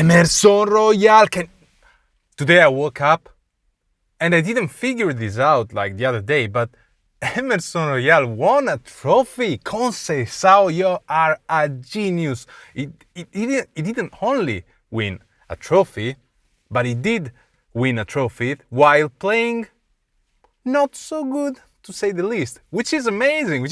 Emerson Royal can... Today I woke up and I didn't figure this out like the other day, but Emerson Royal won a trophy. Conceicao, you are a genius. He didn't only win a trophy, but he did win a trophy while playing not so good, to say the least, which is amazing.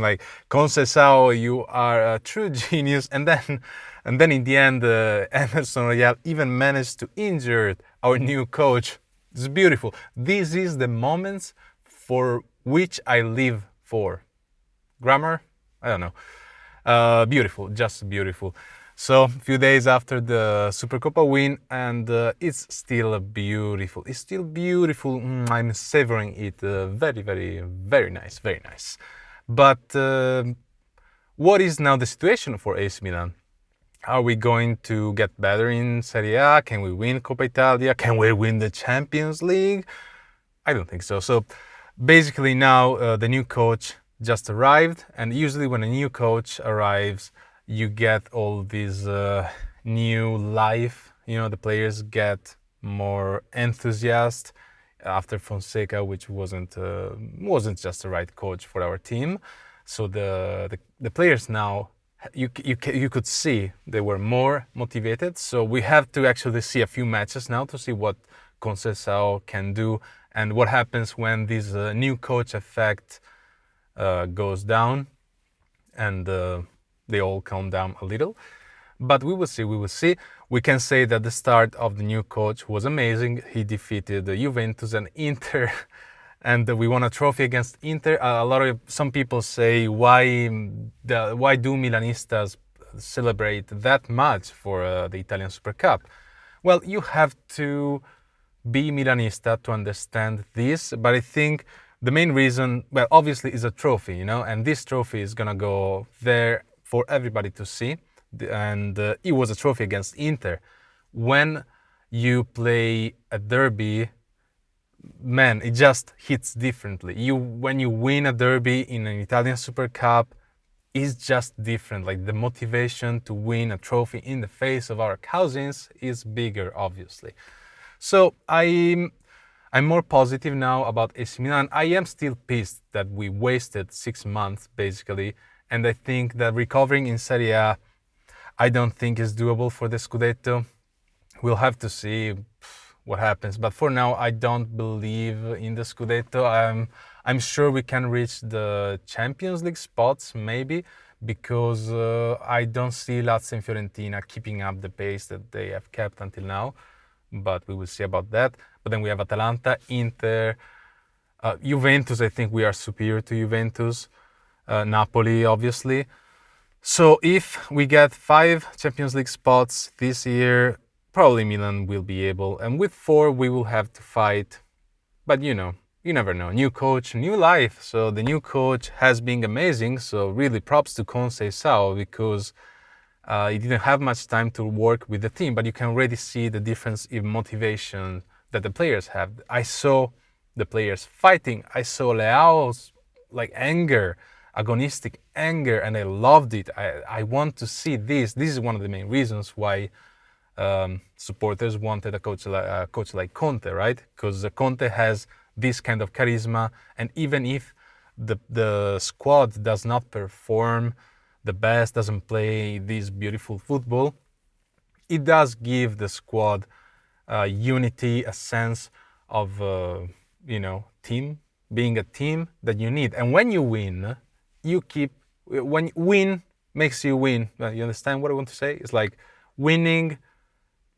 Like, Conceicao, you are a true genius. And then in the end, Emerson Royal even managed to injure our new coach. It's beautiful. This is the moments for which I live for. Grammar? I don't know. Beautiful, just beautiful. So, a few days after the Supercup win, and it's still beautiful. It's still beautiful. I'm savoring it. Very, very, very nice, very nice. But what is now the situation for AC Milan? Are we going to get better in Serie A? Can we win Coppa Italia? Can we win the Champions League? I don't think so. So basically now the new coach just arrived, and usually when a new coach arrives, you get all this new life. You know, the players get more enthusiastic after Fonseca, which wasn't just the right coach for our team. So the players now, you could see they were more motivated. So we have to actually see a few matches now to see what Conceicao can do and what happens when this new coach effect goes down and they all calm down a little. But we will see. We can say that the start of the new coach was amazing. He defeated Juventus and Inter, and we won a trophy against Inter. Some people say, why do Milanistas celebrate that much for the Italian Supercup? Well, you have to be Milanista to understand this, but I think the main reason, well, obviously, is a trophy, you know, and this trophy is gonna go there for everybody to see. And it was a trophy against Inter. When you play a derby, man, it just hits differently. When you win a derby in an Italian Super Cup, it's just different. Like, the motivation to win a trophy in the face of our cousins is bigger, obviously. So I'm more positive now about AC Milan. I am still pissed that we wasted 6 months, basically, and I think that recovering in Serie A, I don't think is doable for the Scudetto. We'll have to see what happens. But for now, I don't believe in the Scudetto. I'm sure we can reach the Champions League spots, maybe, because I don't see Lazio and Fiorentina keeping up the pace that they have kept until now. But we will see about that. But then we have Atalanta, Inter, Juventus. I think we are superior to Juventus. Napoli, obviously. So if we get 5 Champions League spots this year, probably Milan will be able. And with 4, we will have to fight. But you know, you never know. New coach, new life. So the new coach has been amazing. So really props to Conceicao, because he didn't have much time to work with the team. But you can already see the difference in motivation that the players have. I saw the players fighting. I saw Leao's anger, agonistic anger, and I loved it. I want to see this. This is one of the main reasons why supporters wanted a coach like Conte, right? Because Conte has this kind of charisma, and even if the squad does not perform the best, doesn't play this beautiful football, it does give the squad unity, a sense of team, being a team that you need. And when you win, when win makes you win. You understand what I want to say? It's like winning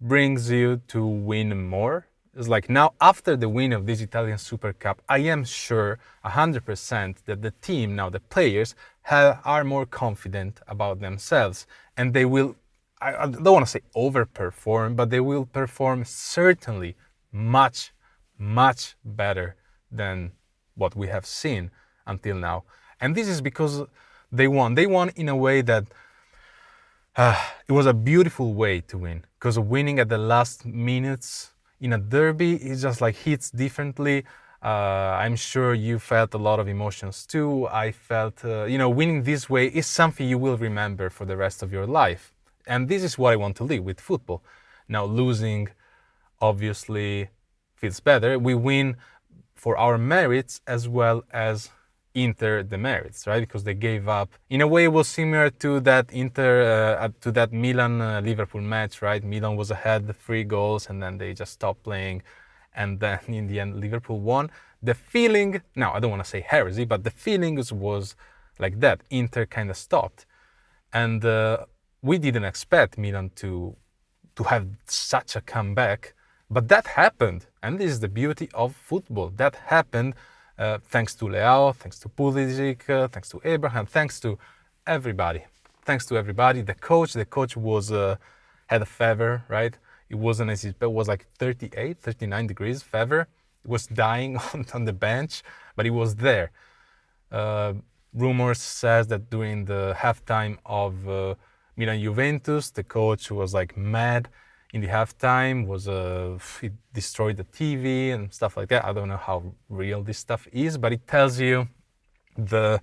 brings you to win more. It's like now, after the win of this Italian Super Cup, I am sure 100% that the team, now the players, are more confident about themselves, and they will, I don't want to say overperform, but they will perform certainly much, much better than what we have seen until now. And this is because they won. They won in a way that it was a beautiful way to win, because winning at the last minutes in a derby is just hits differently. I'm sure you felt a lot of emotions too. I felt, winning this way is something you will remember for the rest of your life. And this is what I want to live with football. Now losing obviously feels better. We win for our merits as well as Inter demerits, right? Because they gave up. In a way, it was similar to that to that Milan Liverpool match, right? Milan was ahead 3 goals, and then they just stopped playing, and then in the end, Liverpool won. The feeling, now I don't want to say heresy, but the feeling was like that. Inter kind of stopped, and we didn't expect Milan to have such a comeback. But that happened, and this is the beauty of football. That happened thanks to Leao, thanks to Pulisic, thanks to Abraham, thanks to everybody. Thanks to everybody. The coach was had a fever, right? It wasn't as it was like 38, 39 degrees fever. It was dying on the bench, but he was there. Rumors says that during the halftime of Milan Juventus, the coach was like mad in the halftime, he destroyed the TV and stuff like that. I don't know how real this stuff is, but it tells you the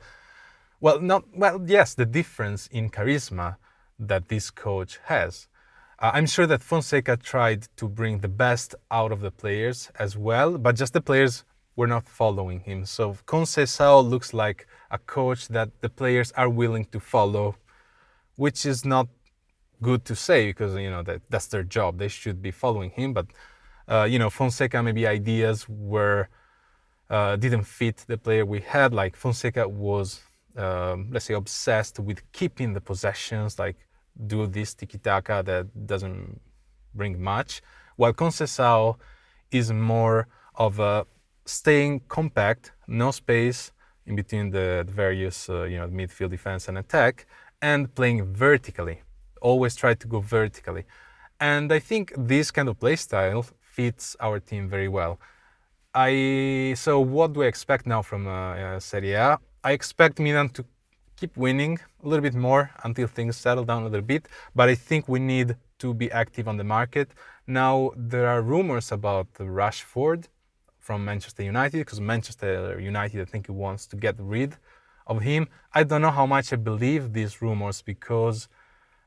difference in charisma that this coach has. I'm sure that Fonseca tried to bring the best out of the players as well, but just the players were not following him. So Conceicao looks like a coach that the players are willing to follow, which is not good to say, because that's their job. They should be following him. But Fonseca, maybe ideas didn't fit the player we had. Like Fonseca was, let's say, obsessed with keeping the possessions, like do this tiki-taka that doesn't bring much, while Conceicao is more of a staying compact, no space in between the various midfield, defense and attack, and playing vertically. Always try to go vertically. And I think this kind of play style fits our team very well. So what do I expect now from Serie A? I expect Milan to keep winning a little bit more until things settle down a little bit, but I think we need to be active on the market. Now there are rumors about Rashford from Manchester United, because Manchester United, I think, he wants to get rid of him. I don't know how much I believe these rumors, because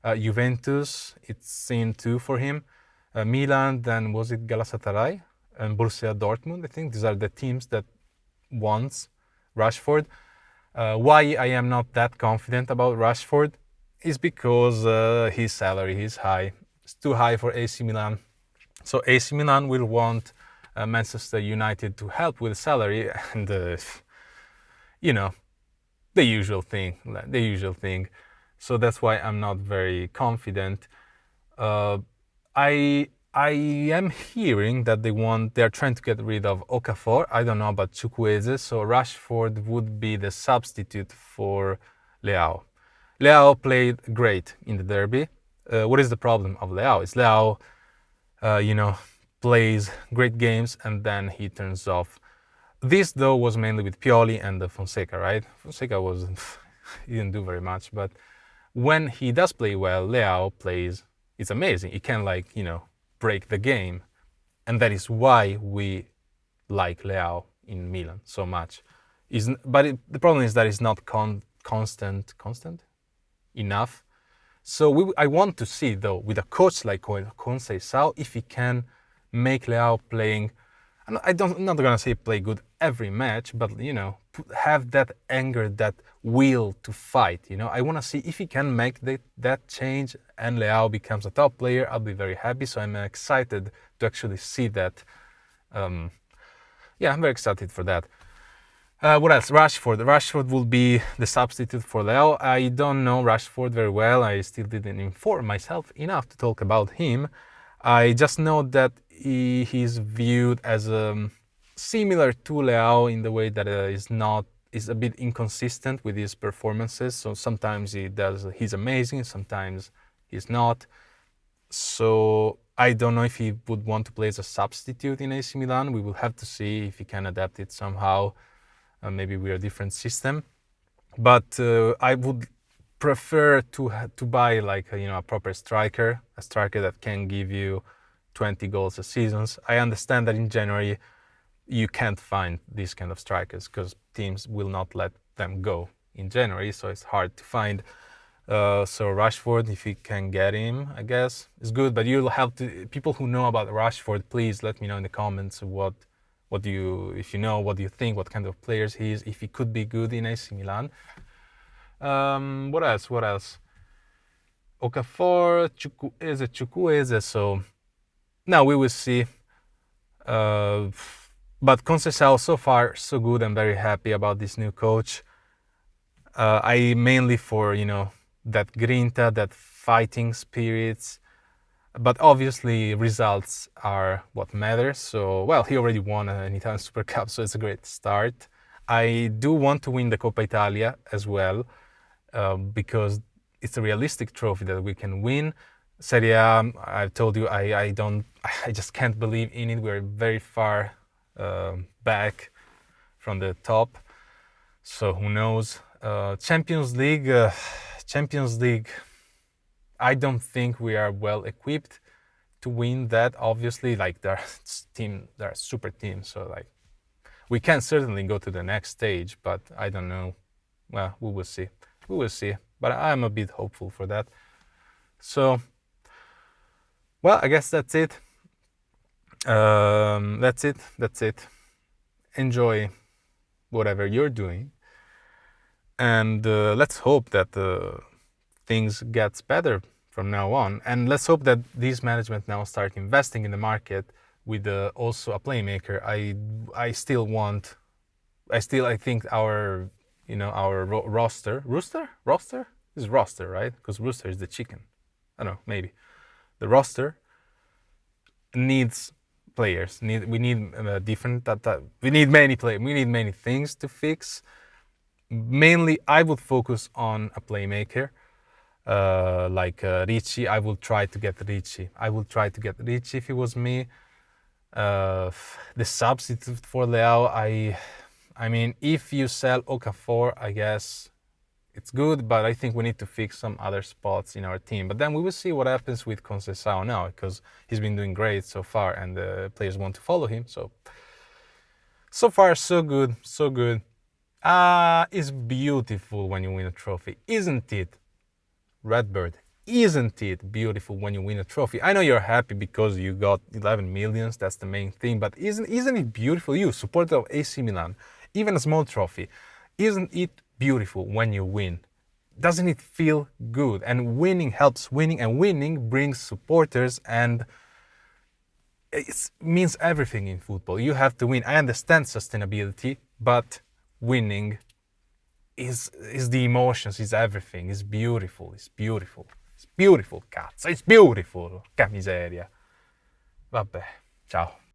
Juventus, it's seen too for him. Milan, then was it Galatasaray and Borussia Dortmund? I think these are the teams that wants Rashford. Why I am not that confident about Rashford is because his salary is high. It's too high for AC Milan. So AC Milan will want Manchester United to help with salary, and the usual thing. So that's why I'm not very confident. I am hearing that they're trying to get rid of Okafor. I don't know about Chukwueze, so Rashford would be the substitute for Leao. Leao played great in the derby. What is the problem of Leao? Is Leao, plays great games and then he turns off. This though was mainly with Pioli and Fonseca, right? Fonseca he didn't do very much, but when he does play well, Leao plays, it's amazing. He can break the game. And that is why we like Leao in Milan so much. The problem is that it's not constant enough. So I want to see, though, with a coach like Conceicao, if he can make Leao playing, I'm not going to say play good every match, but, have that anger, that will to fight. I want to see if he can make that change and Leao becomes a top player. I'll be very happy. So I'm excited to actually see that. I'm very excited for that. What else? Rashford will be the substitute for Leao. I don't know Rashford very well. I still didn't inform myself enough to talk about him. I just know that he's viewed as similar to Leao in the way that is a bit inconsistent with his performances. So sometimes he's amazing, sometimes he's not. So I don't know if he would want to play as a substitute in AC Milan. We will have to see if he can adapt it somehow. Maybe with a different system. But I would prefer to buy a proper striker, a striker that can give you 20 goals a season. I understand that in January you can't find these kind of strikers because teams will not let them go in January, so it's hard to find. So Rashford, if you can get him, I guess is good. But you'll have to, people who know about Rashford, please let me know in the comments what do you, if you know, what do you think, what kind of players he is, if he could be good in AC Milan. What else? What else? Okafor, Chukwueze. So now we will see. But Conceicao so far so good. I'm very happy about this new coach. I mainly for that grinta, that fighting spirits, but obviously results are what matters. So well, he already won an Italian Supercup, so it's a great start. I do want to win the Coppa Italia as well, because it's a realistic trophy that we can win. Serie A, I've told you, I just can't believe in it. We're very far back from the top, so who knows? Champions League, I don't think we are well equipped to win that. Obviously, like they're super teams, so like we can certainly go to the next stage, but I don't know. Well, we will see. We will see. But I'm a bit hopeful for that. So, well, I guess that's it. That's it. Enjoy whatever you're doing, and let's hope that things gets better from now on. And let's hope that these management now start investing in the market with also a playmaker. I think our roster is roster, right? Because rooster is the chicken. I don't know, maybe the roster needs players. We need different. We need many players. We need many things to fix. Mainly, I would focus on a playmaker. Like Ricci. I will try to get Ricci. If it was me. The substitute for Leao, I mean, if you sell Okafor, I guess it's good, but I think we need to fix some other spots in our team. But then we will see what happens with Conceicao now, because he's been doing great so far, and the players want to follow him. So far, so good, so good. It's beautiful when you win a trophy, isn't it? Redbird, isn't it beautiful when you win a trophy? I know you're happy because you got 11 millions, that's the main thing, but isn't it beautiful? You, supporter of AC Milan, even a small trophy, isn't it beautiful when you win? Doesn't it feel good? And winning helps winning, and winning brings supporters, and it means everything in football. You have to win. I understand sustainability, but winning is the emotions, is everything. It's beautiful, cazzo, it's beautiful. Che miseria. Vabbè, ciao.